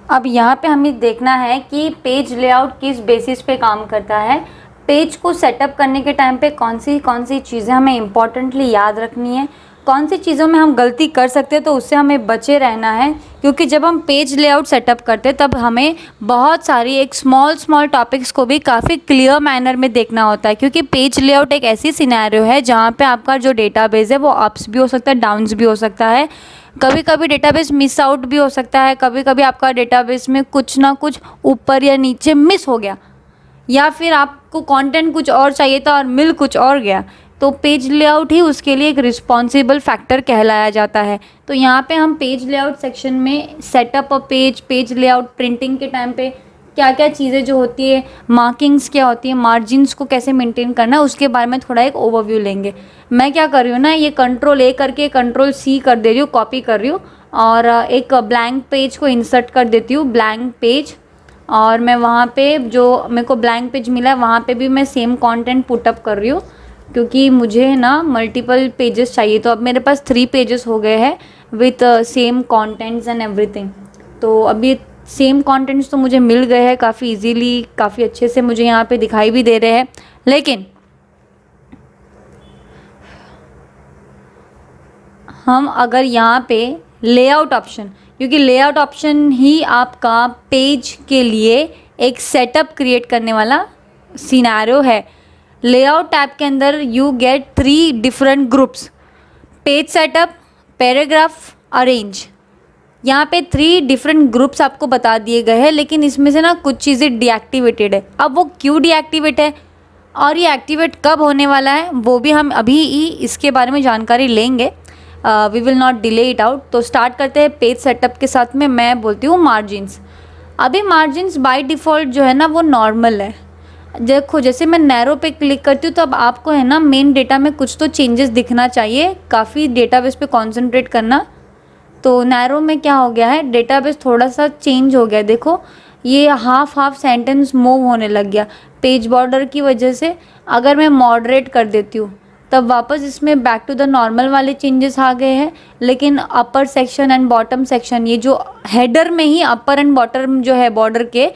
अब यहाँ पे हमें देखना है कि पेज लेआउट किस बेसिस पे काम करता है। पेज को सेटअप करने के टाइम पे कौन सी चीज़ें हमें इम्पॉर्टेंटली याद रखनी है, कौन सी चीज़ों में हम गलती कर सकते हैं तो उससे हमें बचे रहना है। क्योंकि जब हम पेज लेआउट सेटअप करते हैं तब हमें बहुत सारी एक स्मॉल टॉपिक्स को भी काफ़ी क्लियर मैनर में देखना होता है। क्योंकि पेज लेआउट एक ऐसी सिनेरियो है जहाँ पे आपका जो डेटाबेस है वो अप्स भी हो सकता है, डाउन्स भी हो सकता है, कभी कभी डेटाबेस मिस आउट भी हो सकता है, कभी कभी आपका डेटाबेस में कुछ ना कुछ ऊपर या नीचे मिस हो गया, या फिर आपको कंटेंट कुछ और चाहिए था और मिल कुछ और गया। तो पेज लेआउट ही उसके लिए एक रिस्पॉन्सिबल फैक्टर कहलाया जाता है। तो यहाँ पे हम पेज लेआउट सेक्शन में setup a page layout printing के टाइम पे क्या क्या चीज़ें जो होती है, मार्किंग्स क्या होती है, मार्जिन्स को कैसे मेंटेन करना है, उसके बारे में थोड़ा एक ओवरव्यू लेंगे। मैं क्या कर रही हूँ ना, ये कंट्रोल ए करके कंट्रोल सी कर दे रही हूँ, कॉपी कर रही हूँ और एक ब्लैंक पेज को इंसर्ट कर देती हूँ, ब्लैंक पेज। और मैं वहाँ पे जो मेरे को ब्लैंक पेज मिला है वहाँ पे भी मैं सेम कंटेंट पुटअप कर रही हूँ, क्योंकि मुझे ना मल्टीपल पेजेस चाहिए। तो अब मेरे पास 3 पेजेस हो गए हैं with same contents and everything. तो अब ये सेम कंटेंट्स तो मुझे मिल गए हैं काफ़ी इजीली, काफ़ी अच्छे से मुझे यहाँ पे दिखाई भी दे रहे हैं। लेकिन हम अगर यहाँ पे लेआउट ऑप्शन, क्योंकि लेआउट ऑप्शन ही आपका पेज के लिए एक सेटअप क्रिएट करने वाला सिनेरियो है। लेआउट टैब के अंदर you get 3 different groups, page setup, paragraph, arrange. यहाँ पे 3 डिफरेंट ग्रुप्स आपको बता दिए गए हैं, लेकिन इसमें से ना कुछ चीज़ें डीएक्टिवेटेड है। अब वो क्यों डीएक्टिवेट है और ये एक्टिवेट कब होने वाला है वो भी हम अभी ही इसके बारे में जानकारी लेंगे। We will not delay it out. तो स्टार्ट करते हैं पेज सेटअप के साथ में। मैं बोलती हूँ मार्जिन्स। अभी मार्जिन्स बाय डिफ़ॉल्ट जो है ना वो नॉर्मल है। देखो जैसे मैं नैरो पे क्लिक करती हूँ तो अब आपको है ना मेन डेटा में कुछ तो चेंजेस दिखना चाहिए, काफ़ी डेटाबेस पे कॉन्सेंट्रेट करना। तो नैरो में क्या हो गया है, डेटाबेस थोड़ा सा चेंज हो गया। देखो ये हाफ सेंटेंस मूव होने लग गया पेज बॉर्डर की वजह से। अगर मैं मॉडरेट कर देती हूँ तब वापस इसमें बैक टू द नॉर्मल वाले चेंजेस आ गए हैं। लेकिन अपर सेक्शन एंड बॉटम सेक्शन, ये जो हेडर में ही अपर एंड बॉटम जो है बॉर्डर के,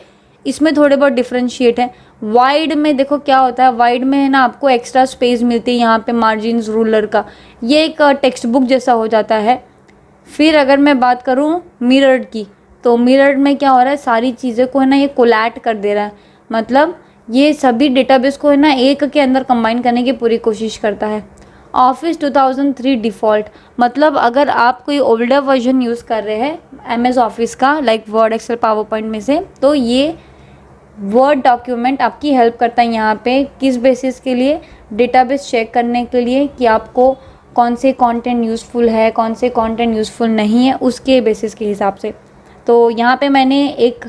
इसमें थोड़े बहुत डिफ्रेंशिएट है। वाइड में देखो क्या होता है, वाइड में है ना आपको एक्स्ट्रा स्पेस मिलती है यहाँ पे मार्जिन्स रूलर का, ये एक टेक्स्ट बुक जैसा हो जाता है। फिर अगर मैं बात करूँ मिरर्ड की, तो मिरर्ड में क्या हो रहा है, सारी चीज़ें को है ना ये कोलैट कर दे रहा है। मतलब ये सभी डेटाबेस को है ना एक के अंदर कंबाइन करने की पूरी कोशिश करता है। ऑफिस 2003 डिफ़ॉल्ट, मतलब अगर आप कोई ओल्डर वर्जन यूज़ कर रहे हैं MS ऑफिस का, like word, excel, PowerPoint में से, तो ये वर्ड डॉक्यूमेंट आपकी हेल्प करता है यहाँ पे किस बेसिस के लिए, डेटाबेस चेक करने के लिए कि आपको कौन से कंटेंट यूज़फुल है, कौन से कंटेंट यूज़फुल नहीं है, उसके बेसिस के हिसाब से। तो यहाँ पे मैंने एक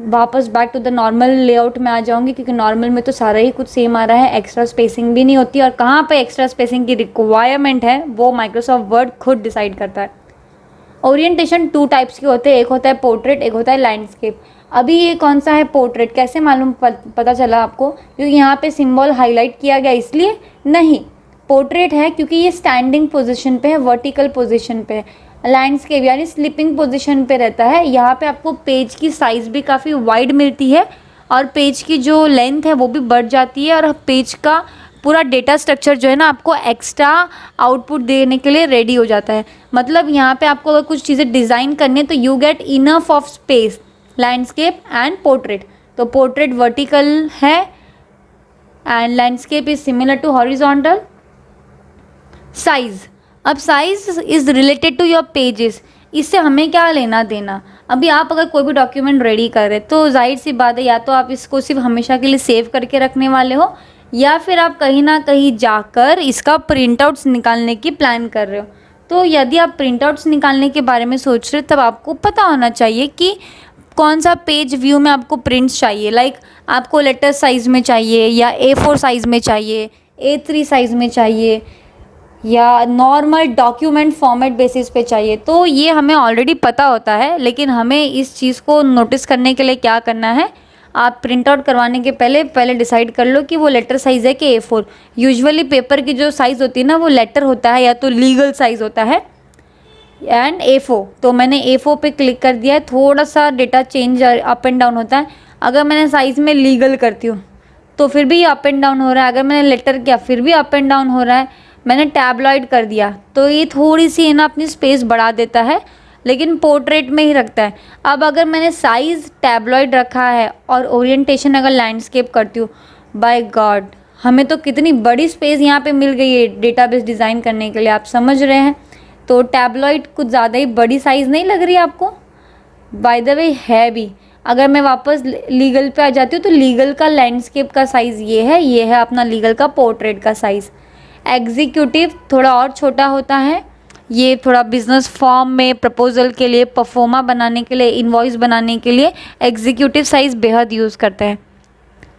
वापस back to the normal layout में आ जाऊँगी, क्योंकि नॉर्मल में तो सारा ही कुछ सेम आ रहा है, एक्स्ट्रा स्पेसिंग भी नहीं होती। और कहाँ पे एक्स्ट्रा स्पेसिंग की रिक्वायरमेंट है वो माइक्रोसॉफ्ट वर्ड खुद डिसाइड करता है। ओरिएंटेशन 2 टाइप्स के होते हैं, एक होता है पोर्ट्रेट, एक होता है लैंडस्केप। अभी ये कौन सा है पोर्ट्रेट, कैसे मालूम पता चला आपको, क्योंकि यहाँ पे सिंबल हाईलाइट किया गया इसलिए नहीं। पोर्ट्रेट है क्योंकि ये स्टैंडिंग पोजीशन पे है, वर्टिकल पोजीशन पे है। लैंडस्केप यानी स्लीपिंग पोजीशन पे रहता है। यहाँ पे आपको पेज की साइज़ भी काफ़ी वाइड मिलती है और पेज की जो लेंथ है वो भी बढ़ जाती है, और पेज का पूरा डेटा स्ट्रक्चर जो है ना आपको एक्स्ट्रा आउटपुट देने के लिए रेडी हो जाता है। मतलब यहाँ पे आपको अगर कुछ चीज़ें डिज़ाइन करनी है तो you get enough of space, landscape and portrait. तो पोर्ट्रेट वर्टिकल है and landscape is similar to horizontal. Size, अब size is related to your pages, इससे हमें क्या लेना देना। अभी आप अगर कोई भी डॉक्यूमेंट रेडी कर रहे तो जाहिर सी बात है, या तो आप इसको सिर्फ हमेशा के लिए सेव करके रखने वाले हो, या फिर आप कहीं ना कहीं जाकर इसका प्रिंट आउट्स निकालने की प्लान कर रहे हो। तो यदि आप प्रिंट आउट्स निकालने के बारे में सोच रहे हो तब आपको पता होना चाहिए कि कौन सा पेज व्यू में आपको प्रिंट्स चाहिए। लाइक आपको लेटर साइज़ में चाहिए, या A4 साइज़ में चाहिए, A3 साइज़ में चाहिए, या नॉर्मल डॉक्यूमेंट फॉर्मेट बेसिस पे चाहिए। तो ये हमें ऑलरेडी पता होता है, लेकिन हमें इस चीज़ को नोटिस करने के लिए क्या करना है, आप प्रिंट आउट करवाने के पहले डिसाइड कर लो कि वो लेटर साइज़ है कि A4। यूजुअली पेपर की जो साइज़ होती है ना वो लेटर होता है या तो लीगल साइज़ होता है, एंड A4। तो मैंने A4 पे क्लिक कर दिया है। थोड़ा सा data change up and down होता है। अगर मैंने साइज़ में लीगल करती हूँ तो फिर भी अप एंड डाउन हो रहा है। अगर मैंने लेटर किया फिर भी अप एंड डाउन हो रहा है। मैंने टैबलॉइड कर दिया तो ये थोड़ी सी है ना अपनी स्पेस बढ़ा देता है, लेकिन पोर्ट्रेट में ही रखता है। अब अगर मैंने साइज़ टैबलॉइड रखा है और ओरिएंटेशन अगर लैंडस्केप करती हूँ, बाय गॉड हमें तो कितनी बड़ी स्पेस यहाँ पे मिल गई है डेटाबेस डिज़ाइन करने के लिए, आप समझ रहे हैं। तो टैबलॉइड कुछ ज़्यादा ही बड़ी साइज़ नहीं लग रही आपको? बाय द वे है भी। अगर मैं वापस लीगल पे आ जाती हूँ तो लीगल का लैंडस्केप का साइज़ ये है अपना लीगल का पोर्ट्रेट का साइज़। एग्जीक्यूटिव थोड़ा और छोटा होता है। ये थोड़ा बिजनेस फॉर्म में प्रपोजल के लिए, परफॉर्मा बनाने के लिए, इनवॉइस बनाने के लिए एग्जीक्यूटिव साइज़ बेहद यूज़ करते हैं।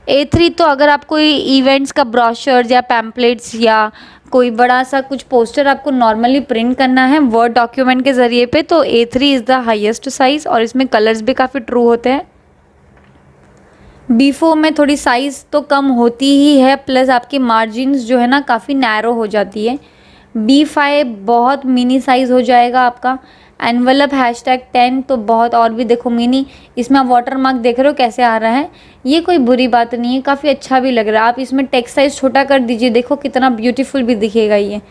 A3 तो अगर आप कोई इवेंट्स का ब्रोशर्स या पैम्पलेट्स या कोई बड़ा सा कुछ पोस्टर आपको नॉर्मली प्रिंट करना है वर्ड डॉक्यूमेंट के ज़रिए पे, तो A3 is the highest size और इसमें कलर्स भी काफ़ी ट्रू होते हैं। B4 में थोड़ी साइज़ तो कम होती ही है, प्लस आपकी मार्जिन्स जो है ना काफ़ी नैरो हो जाती है। B5 बहुत मिनी साइज़ हो जाएगा आपका। एनवलप #10 तो बहुत और भी देखो मिनी। इसमें आप वाटर मार्क देख रहे हो कैसे आ रहा है, ये कोई बुरी बात नहीं है, काफ़ी अच्छा भी लग रहा है। आप इसमें टेक्स्ट साइज़ छोटा कर दीजिए, देखो कितना ब्यूटीफुल भी दिखेगा ये।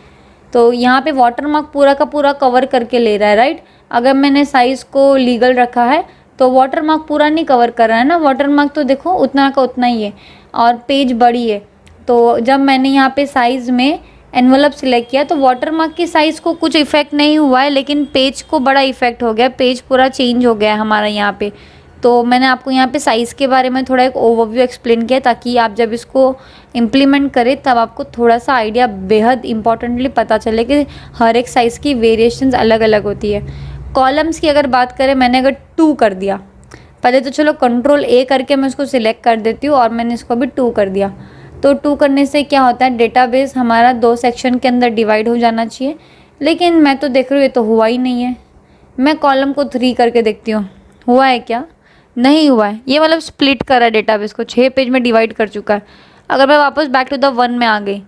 तो यहाँ पे वाटर मार्क पूरा का पूरा कवर करके ले रहा है, राइट। अगर मैंने साइज़ को लीगल रखा है तो वाटर मार्क पूरा नहीं कवर कर रहा है ना, वाटर मार्क तो देखो उतना का उतना ही है और पेज बड़ी है। तो जब मैंने यहाँ पे साइज़ में एनवलप सिलेक्ट किया तो वाटर मार्क की साइज़ को कुछ इफ़ेक्ट नहीं हुआ है, लेकिन पेज को बड़ा इफ़ेक्ट हो गया, पेज पूरा चेंज हो गया है हमारा यहाँ पे। तो मैंने आपको यहाँ पे साइज़ के बारे में थोड़ा एक ओवरव्यू एक्सप्लेन किया ताकि आप जब इसको इम्प्लीमेंट करें तब आपको थोड़ा सा आइडिया बेहद इंपॉर्टेंटली पता चले कि हर एक साइज़ की वेरिएशंस अलग अलग होती है। कॉलम्स की अगर बात करें, मैंने अगर 2 कर दिया, पहले तो चलो Ctrl+A करके मैं उसको सिलेक्ट कर देती हूँ और मैंने इसको भी 2 कर दिया। तो 2 करने से क्या होता है, डेटाबेस हमारा 2 सेक्शन के अंदर डिवाइड हो जाना चाहिए, लेकिन मैं तो देख रही हूँ ये तो हुआ ही नहीं है। मैं कॉलम को 3 करके देखती हूँ, हुआ है क्या? नहीं हुआ है। ये मतलब स्प्लिट करा डेटाबेस को, 6 पेज में डिवाइड कर चुका है। अगर मैं वापस बैक टू द 1 में आ गई,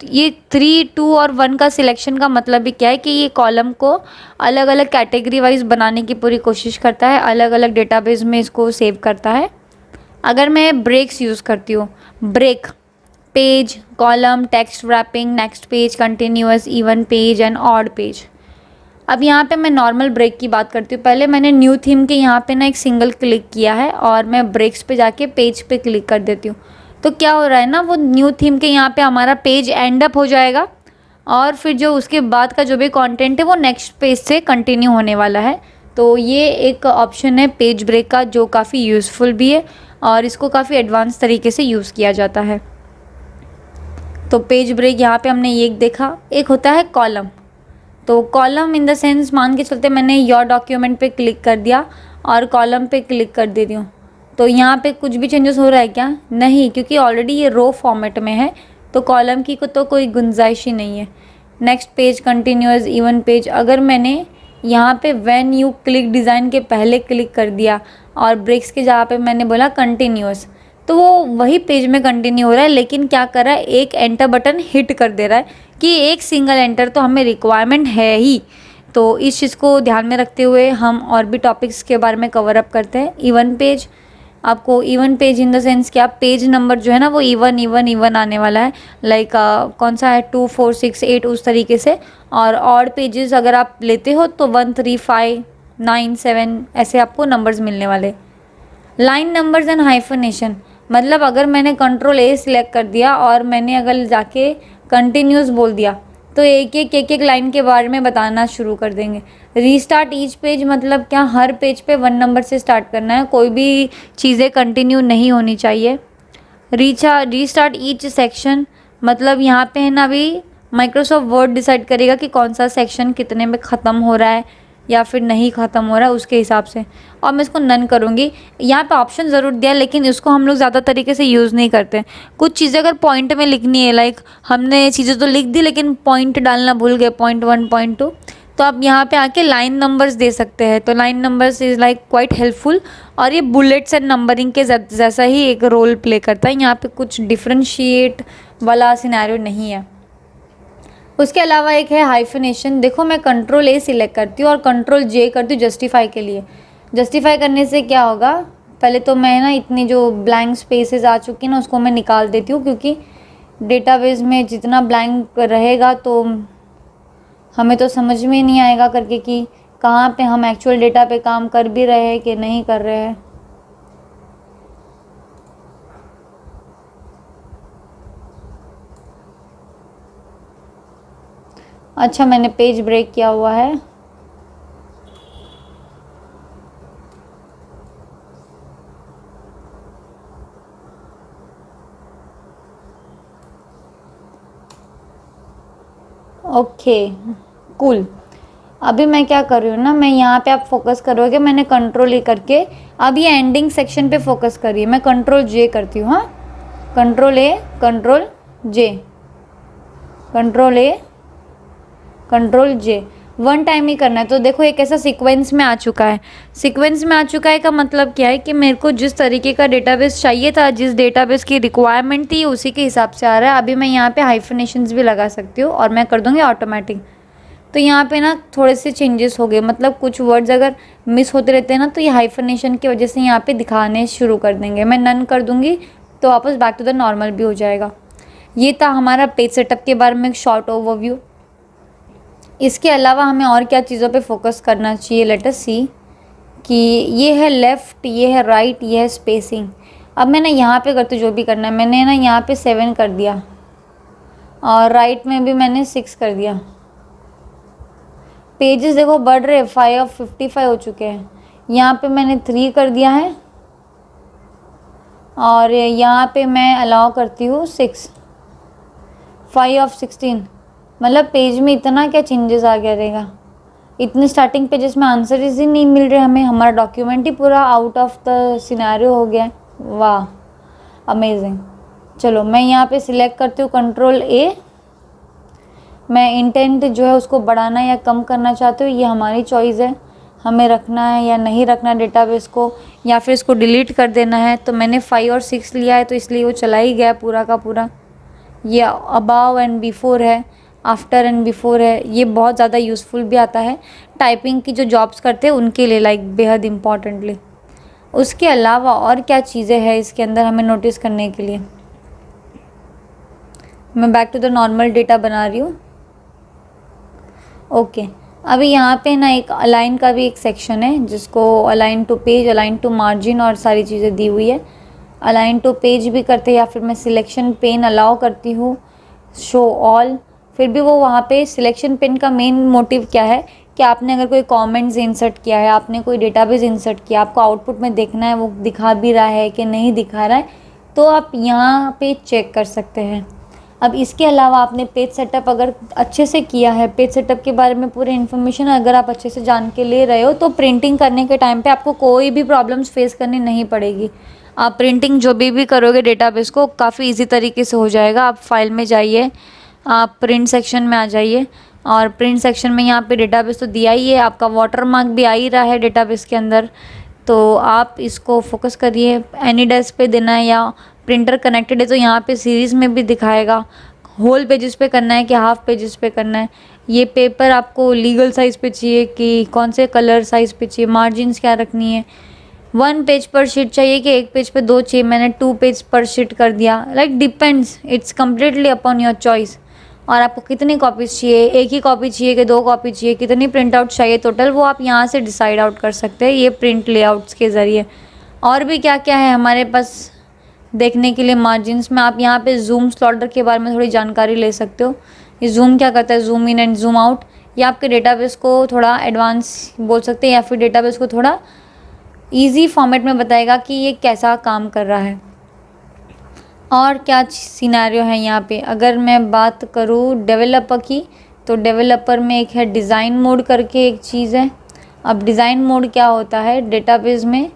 ये 3, 2 और 1 का सिलेक्शन का मतलब भी क्या है कि ये कॉलम को अलग अलग कैटेगरी वाइज बनाने की पूरी कोशिश करता है, अलग अलग डेटाबेस में इसको सेव करता है। अगर मैं ब्रेक्स यूज़ करती हूँ, break page, column, text wrapping, next page, continuous, even page and odd page. अब यहाँ पे मैं नॉर्मल ब्रेक की बात करती हूँ। पहले मैंने न्यू थीम के यहाँ पे ना एक सिंगल क्लिक किया है और मैं ब्रेक्स पे जाके पेज पे क्लिक कर देती हूँ। तो क्या हो रहा है ना, वो न्यू थीम के यहाँ पे हमारा पेज एंड अप हो जाएगा और फिर जो उसके बाद का जो भी कंटेंट है वो नेक्स्ट पेज से कंटिन्यू होने वाला है। तो ये एक ऑप्शन है पेज ब्रेक का जो काफ़ी यूज़फुल भी है और इसको काफ़ी एडवांस तरीके से यूज़ किया जाता है। तो पेज ब्रेक यहाँ पे हमने ये देखा। एक होता है कॉलम। तो कॉलम इन द सेंस मान के चलते मैंने योर डॉक्यूमेंट पे क्लिक कर दिया और कॉलम पे क्लिक कर दे रही हूँ, तो यहाँ पे कुछ भी चेंजेस हो रहा है क्या? नहीं, क्योंकि ऑलरेडी ये रो फॉर्मेट में है तो कॉलम की को तो कोई गुंजाइश ही नहीं है। Next page, continuous, even page. अगर मैंने यहाँ पे व्हेन यू क्लिक डिज़ाइन के पहले क्लिक कर दिया और ब्रेक्स के जगह पे मैंने बोला कंटिन्यूअस, तो वो वही पेज में कंटिन्यू हो रहा है, लेकिन क्या कर रहा है, एक एंटर बटन हिट कर दे रहा है कि एक सिंगल एंटर तो हमें रिक्वायरमेंट है ही। तो इस चीज़ को ध्यान में रखते हुए हम और भी टॉपिक्स के बारे में कवर अप करते हैं। इवन पेज, आपको even page in the sense कि आप पेज नंबर जो है ना वो इवन आने वाला है, लाइक कौन सा है 2, 4, 6, 8 उस तरीके से। और ऑड पेजेस अगर आप लेते हो तो 1, 3, 5, 9, 7 ऐसे आपको नंबर्स मिलने वाले। लाइन नंबर्स एंड हाइफनेशन, मतलब अगर मैंने Ctrl+A सिलेक्ट कर दिया और मैंने अगर जाके कंटिन्यूस बोल दिया तो एक लाइन के बारे में बताना शुरू कर देंगे। रीस्टार्ट ईच पेज, मतलब क्या हर पेज पे 1 नंबर से स्टार्ट करना है, कोई भी चीज़ें कंटिन्यू नहीं होनी चाहिए। रीस्टार्ट ईच सेक्शन, मतलब यहाँ पे है ना अभी माइक्रोसॉफ्ट वर्ड डिसाइड करेगा कि कौन सा सेक्शन कितने में ख़त्म हो रहा है या फिर नहीं ख़त्म हो रहा है उसके हिसाब से, और मैं इसको नन करूँगी। यहाँ पे ऑप्शन ज़रूर दिया लेकिन इसको हम लोग ज़्यादा तरीके से यूज़ नहीं करते। कुछ चीज़ें अगर पॉइंट में लिखनी है, लाइक हमने चीज़ें तो लिख दी लेकिन पॉइंट डालना भूल गए, पॉइंट 1, पॉइंट 2, तो आप यहाँ पे आके लाइन नंबर्स दे सकते हैं। तो line numbers is like quite helpful और ये बुलेट्स एंड नंबरिंग के जैसा ही एक रोल प्ले करता है। यहाँ पे कुछ डिफ्रेंशिएट वाला सिनेरियो नहीं है। उसके अलावा एक है हाइफिनेशन। देखो मैं कंट्रोल ए सिलेक्ट करती हूँ और कंट्रोल जे करती हूँ जस्टिफाई के लिए। जस्टिफाई करने से क्या होगा, पहले तो मैं ना इतनी जो ब्लैंक स्पेसेस आ चुकी हैं ना उसको मैं निकाल देती हूँ, क्योंकि डेटाबेस में जितना ब्लैंक रहेगा तो हमें तो समझ में ही नहीं आएगा करके कि कहाँ पे हम एक्चुअल डेटा पे काम कर भी रहे हैं कि नहीं कर रहे हैं। अच्छा मैंने पेज ब्रेक किया हुआ है। Okay cool. अभी मैं क्या कर रही हूँ ना, मैं यहाँ पे आप फोकस करोगे, मैंने कंट्रोल ए करके अब ये एंडिंग सेक्शन पे फोकस करिए। मैं कंट्रोल जे करती हूँ, हाँ control A control J, control A control J, one time ही करना है। तो देखो एक ऐसा सीक्वेंस में आ चुका है। सीक्वेंस में आ चुका है का मतलब क्या है कि मेरे को जिस तरीके का डेटाबेस चाहिए था, जिस डेटाबेस की रिक्वायरमेंट थी उसी के हिसाब से आ रहा है। अभी मैं यहाँ पे हाइफिनेशंस भी लगा सकती हूँ और मैं कर दूँगी ऑटोमेटिक। तो यहाँ पे ना थोड़े से चेंजेस हो गए, मतलब कुछ वर्ड्स अगर मिस होते रहते हैं ना तो ये हाइफिनेशन की वजह से यहाँ पे दिखाने शुरू कर देंगे। मैं नन कर दूँगी तो वापस बैक टू द नॉर्मल भी हो जाएगा। ये था हमारा पेज सेटअप के बारे में एक शॉर्ट ओवरव्यू। इसके अलावा हमें और क्या चीज़ों पे फोकस करना चाहिए, लेट अस सी कि ये है लेफ़्ट, ये है राइट, ये है स्पेसिंग। अब मैं ना यहाँ पे करती हूँ जो भी करना है। मैंने ना यहाँ पे 7 कर दिया और राइट में भी मैंने 6 कर दिया। पेजेस देखो बढ़ रहे, 5 ऑफ 55 हो चुके हैं। यहाँ पे मैंने 3 कर दिया है और यहाँ पे मैं अलाउ करती हूँ 6, 5 ऑफ 16। मतलब पेज में इतना क्या चेंजेस आ गया रहेगा। इतने स्टार्टिंग पेजेस में आंसर ही नहीं मिल रहे हमें, हमारा डॉक्यूमेंट ही पूरा आउट ऑफ द सिनेरियो हो गया है। वाह अमेजिंग। चलो मैं यहाँ पे सिलेक्ट करती हूँ कंट्रोल ए। मैं इंटेंट जो है उसको बढ़ाना या कम करना चाहती हूँ, ये हमारी चॉइस है, हमें रखना है या नहीं रखना डेटाबेस को, या फिर इसको डिलीट कर देना है। तो मैंने 5 और 6 लिया है तो इसलिए वो चला ही गया पूरा का पूरा। ये अबाव एंड बिफोर है, आफ्टर एंड बिफोर है। ये बहुत ज़्यादा यूज़फुल भी आता है टाइपिंग की जो जॉब्स करते हैं उनके लिए, लाइक बेहद इम्पॉर्टेंटली। उसके अलावा और क्या चीज़ें हैं इसके अंदर हमें नोटिस करने के लिए। मैं back to the normal data बना रही हूँ। ओके अभी यहाँ पे ना एक अलाइन का भी एक सेक्शन है जिसको align to page, align to margin और सारी चीज़ें दी हुई है। अलाइन टू पेज भी करते हैं या फिर मैं सिलेक्शन पेन अलाउ करती हूँ, शो ऑल। फिर भी वो वहाँ पे सिलेक्शन पेन का मेन मोटिव क्या है कि आपने अगर कोई कमेंट्स इंसर्ट किया है, आपने कोई डेटाबेस इंसर्ट किया, आपको आउटपुट में देखना है वो दिखा भी रहा है कि नहीं दिखा रहा है, तो आप यहाँ पे चेक कर सकते हैं। अब इसके अलावा आपने पेज सेटअप अगर अच्छे से किया है, पेज सेटअप के बारे में पूरी इन्फॉर्मेशन अगर आप अच्छे से जान के ले रहे हो, तो प्रिंटिंग करने के टाइम पे आपको कोई भी प्रॉब्लम्स फेस करनी नहीं पड़ेगी। आप प्रिंटिंग जो भी करोगे डेटाबेस को काफ़ी इजी तरीके से हो जाएगा। आप फाइल में जाइए, आप प्रिंट सेक्शन में आ जाइए और प्रिंट सेक्शन में यहाँ पे डेटाबेस तो दिया ही है, आपका वाटरमार्क भी आ ही रहा है डेटाबेस के अंदर। तो आप इसको फोकस करिए, एनी डेस्क पे देना है या प्रिंटर कनेक्टेड है तो यहाँ पे सीरीज़ में भी दिखाएगा होल पेजेस पे करना है कि हाफ पेजेस पे करना है। ये पेपर आपको लीगल साइज़ पे चाहिए कि कौन से कलर साइज़ पे चाहिए, मार्जिन्स क्या रखनी है, 1 पेज पर शीट चाहिए कि 1 पेज पे 2 चाहिए, मैंने 2 पेज पर शीट कर दिया। Like depends, it's completely upon your choice. और आपको कितनी कॉपीज़ चाहिए, एक ही कॉपी चाहिए कि 2 कॉपी चाहिए, कितनी प्रिंट आउट चाहिए टोटल, वो आप यहाँ से डिसाइड आउट कर सकते हैं ये प्रिंट लेआउट्स के ज़रिए। और भी क्या क्या है हमारे पास देखने के लिए मार्जिन्स में। आप यहाँ पे जूम स्लॉटर के बारे में थोड़ी जानकारी ले सकते हो। ये जूम क्या करता है, zoom in and zoom out. ये आपके डेटाबेस को थोड़ा एडवांस बोल सकते हैं या फिर डेटाबेस को थोड़ा इजी फॉर्मेट में बताएगा कि ये कैसा काम कर रहा है। और क्या सिनेरियो है यहाँ पे, अगर मैं बात करूँ डेवलपर की, तो डेवलपर में एक है डिज़ाइन मोड करके एक चीज़ है। अब डिज़ाइन मोड क्या होता है, डेटाबेस में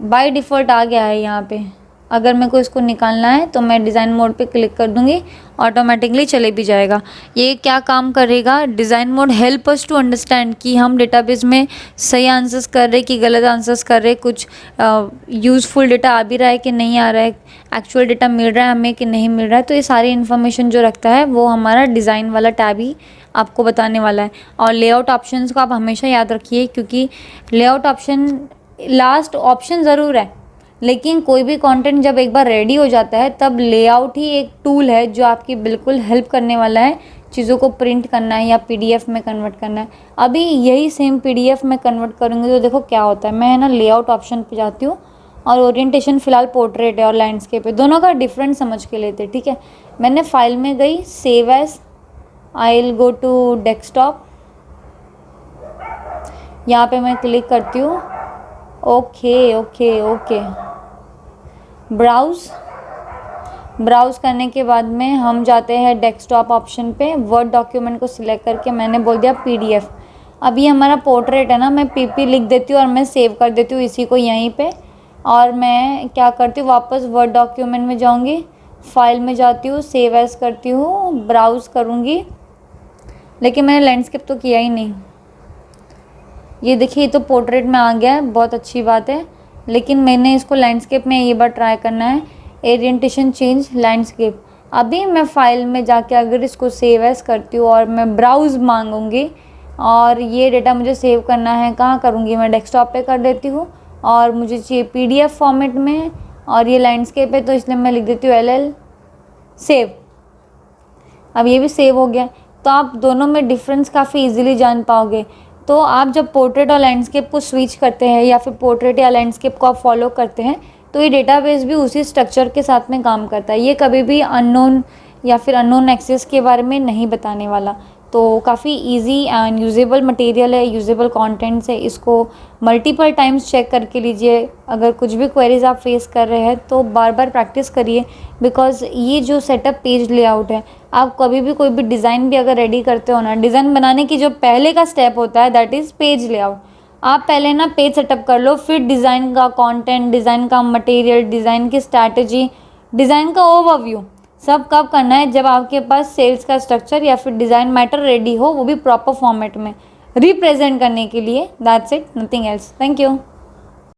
बाय डिफ़ॉल्ट आ गया है यहाँ पे, अगर मेरे को इसको निकालना है तो मैं डिज़ाइन मोड पे क्लिक कर दूंगी, ऑटोमेटिकली चले भी जाएगा। ये क्या काम करेगा, design mode help us to understand कि हम डेटाबेस में सही आंसर्स कर रहे कि गलत आंसर्स कर रहे, कुछ यूज़फुल डेटा आ भी रहा है कि नहीं आ रहा है, एक्चुअल डेटा मिल रहा है हमें कि नहीं मिल रहा है। तो ये सारी इन्फॉर्मेशन जो रखता है वो हमारा डिज़ाइन वाला टैब ही आपको बताने वाला है। और लेआउट ऑप्शंस को आप हमेशा याद रखिए, क्योंकि लेआउट ऑप्शन लास्ट ऑप्शन ज़रूर है, लेकिन कोई भी कंटेंट जब एक बार रेडी हो जाता है तब लेआउट ही एक टूल है जो आपकी बिल्कुल हेल्प करने वाला है चीज़ों को प्रिंट करना है या पीडीएफ में कन्वर्ट करना है। अभी यही सेम पीडीएफ में कन्वर्ट करूँगी तो देखो क्या होता है। मैं ना लेआउट ऑप्शन पे जाती हूँ और ओरिएंटेशन फ़िलहाल पोर्ट्रेट है और लैंडस्केप है, दोनों का डिफरेंट समझ के लेते, ठीक है। मैंने फाइल में गई, save as, I will go to desktop, यहाँ पे मैं क्लिक करती हूँ, ओके ओके ओके, ब्राउज़ करने के बाद में हम जाते हैं डेस्कटॉप ऑप्शन पे। वर्ड डॉक्यूमेंट को सिलेक्ट करके मैंने बोल दिया पीडीएफ। अब ये हमारा पोर्ट्रेट है ना, मैं पीपी लिख देती हूँ और मैं सेव कर देती हूँ इसी को यहीं पे। और मैं क्या करती हूँ, वापस वर्ड डॉक्यूमेंट में जाऊँगी, फाइल में जाती हूँ, सेव एज करती हूँ, ब्राउज़ करूँगी, लेकिन मैंने लैंडस्केप तो किया ही नहीं। ये देखिए ये तो पोर्ट्रेट में आ गया है, बहुत अच्छी बात है, लेकिन मैंने इसको लैंडस्केप में ये बार ट्राई करना है, ओरिएंटेशन चेंज लैंडस्केप। अभी मैं फाइल में जाके अगर इसको सेव एज करती हूँ और मैं ब्राउज़ मांगूंगी और ये डेटा मुझे सेव करना है, कहाँ करूँगी, मैं डेस्कटॉप पे कर देती हूँ और मुझे चाहिए पीडीएफ फॉर्मेट में, और ये लैंडस्केप है तो इसलिए मैं लिख देती हूँ LL सेव। अब ये भी सेव हो गया। तो आप दोनों में डिफरेंस काफ़ी इजीली जान पाओगे। तो आप जब पोर्ट्रेट और लैंडस्केप को स्विच करते हैं या फिर पोर्ट्रेट या लैंडस्केप को आप फॉलो करते हैं तो ये डेटाबेस भी उसी स्ट्रक्चर के साथ में काम करता है। ये कभी भी अननोन या फिर अननोन एक्सेस के बारे में नहीं बताने वाला। तो काफ़ी इजी एंड यूजेबल मटेरियल है, यूजेबल कंटेंट्स है। इसको मल्टीपल टाइम्स चेक करके लीजिए। अगर कुछ भी क्वेरीज आप फेस कर रहे हैं तो बार बार प्रैक्टिस करिए, बिकॉज ये जो सेटअप पेज लेआउट है, आप कभी भी कोई भी डिज़ाइन भी अगर रेडी करते हो ना, डिज़ाइन बनाने की जो पहले का स्टेप होता है दैट इज़ पेज लेआउट। आप पहले ना पेज सेटअप कर लो, फिर डिज़ाइन का कंटेंट, डिज़ाइन का मटेरियल, डिज़ाइन की स्ट्रैटेजी, डिज़ाइन का ओवरव्यू सब कब करना है, जब आपके पास सेल्स का स्ट्रक्चर या फिर डिज़ाइन मैटर रेडी हो, वो भी प्रॉपर फॉर्मेट में रिप्रेजेंट करने के लिए। That's it, nothing else. Thank you.